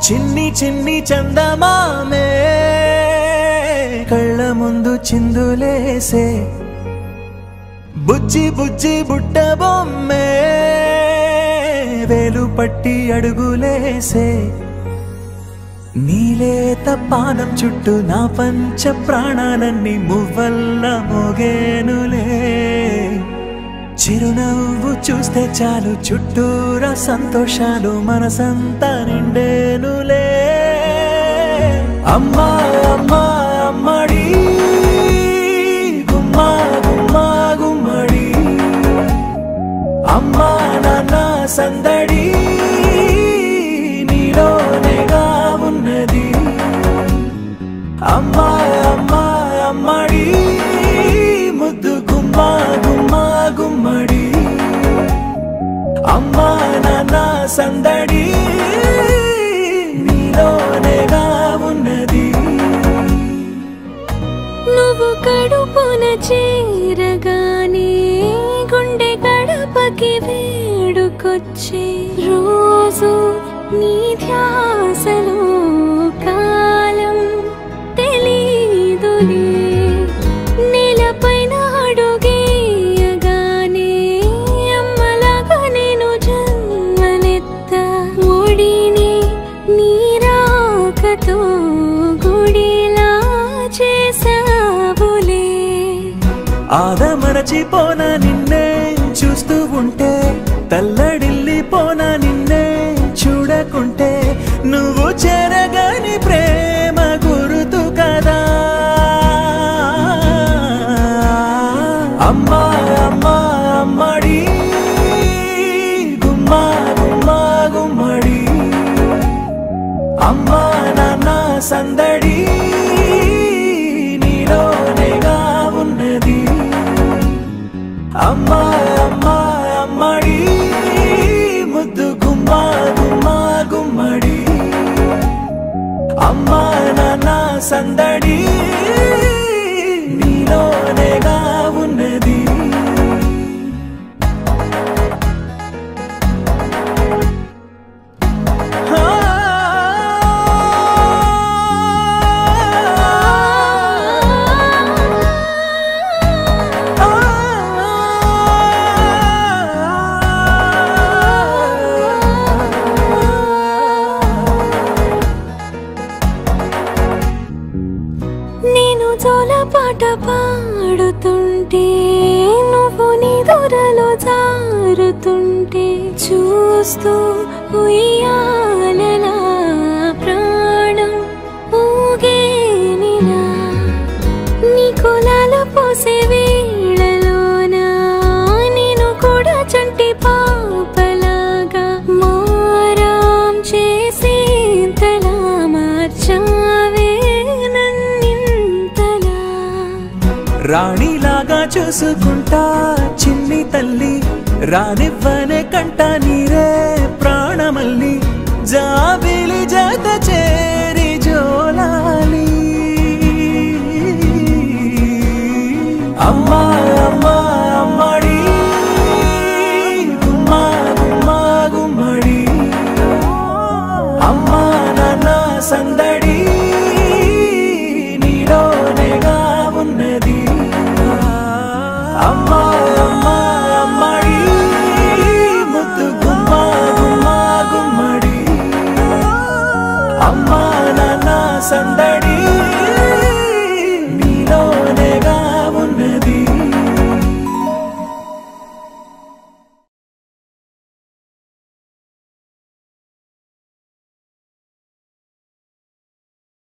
చిన్ని చిన్ని చందమామే కళ్ళ ముందు చిందులేసే బుజ్జి బుజ్జి బుట్ట బొమ్మే వేలు పట్టి అడుగులేసే నీలేత పానం చుట్టూ నా పంచ ప్రాణాలన్నీ మువ్వల్ల మోగేనులే చిరునవ్వు చూస్తే చాలు చుట్టూరా సంతోషాలు మనసంతా నిండేనులే అమ్మా అమ్మా అమ్మడి గుమ్మా గుమ్మా గుమ్మడి అమ్మా నాన్న సందడి నీలోనేగా ఉన్నది అమ్మా అమ్మా అమ్మడి ముద్దు గుమ్మా గుమ్మా గుమ్మడి అమ్మా నాన్న సందడి నీలోనేగా ఉన్నది నువ్వు కడుపున చేరగానే గుండె గడపకి వేడుకొచ్చే రోజు నీ ధ్యాసలో కాలం తెలీదులే నేలపైన అడుగేయగానే అమ్మలాగా నేను జన్మనెత్త ఒడిని నీ రాకతో గుడిలా చేసావులే ఆదమరచిపోనా నిన్నే చూస్తూ ఉంటే తల్లడిల్లిపోనా నిన్నే చూడకుంటే నువ్వు చెరగని ప్రేమ గురుతు కదా అమ్మా అమ్మా అమ్మడి గుమ్మా గుమ్మా గుమ్మడి అమ్మా నాన్న సందడి నీలోనేగా ఉన్నది అమ్మా అమ్మా అమ్మడి ముద్దు గుమ్మా గుమ్మా గుమ్మడి అమ్మా నాన్న సందడి నీలోనేగా ఉన్నది నేను జోలపాట పాడుతుంటే నువ్వు నీ దూరలో జారుతుంటే చూస్తూ ఉయ్యాలలా ప్రాణం ఊగేనిలా నీ కులాల పోసే వేళలోన నేను కూడా చంటి పాపలాగా మారాం చేసేంతలా మార్చావే రాణిలాగా చూసుకుంటా చిన్ని తల్లి రానివ్వనే కంట నీరే ప్రాణమల్లి జాబిలి జత చేరి జోలాలి అమ్మా అమ్మా అమ్మడి గుమ్మా గుమ్మా గుమ్మడి అమ్మా నాన్న సందడి నీలోనేగా ఉన్నది అమ్మా అమ్మా అమ్మడి ముద్దు గుమ్మా గుమ్మా గుమ్మడి అమ్మా నాన్న సందడి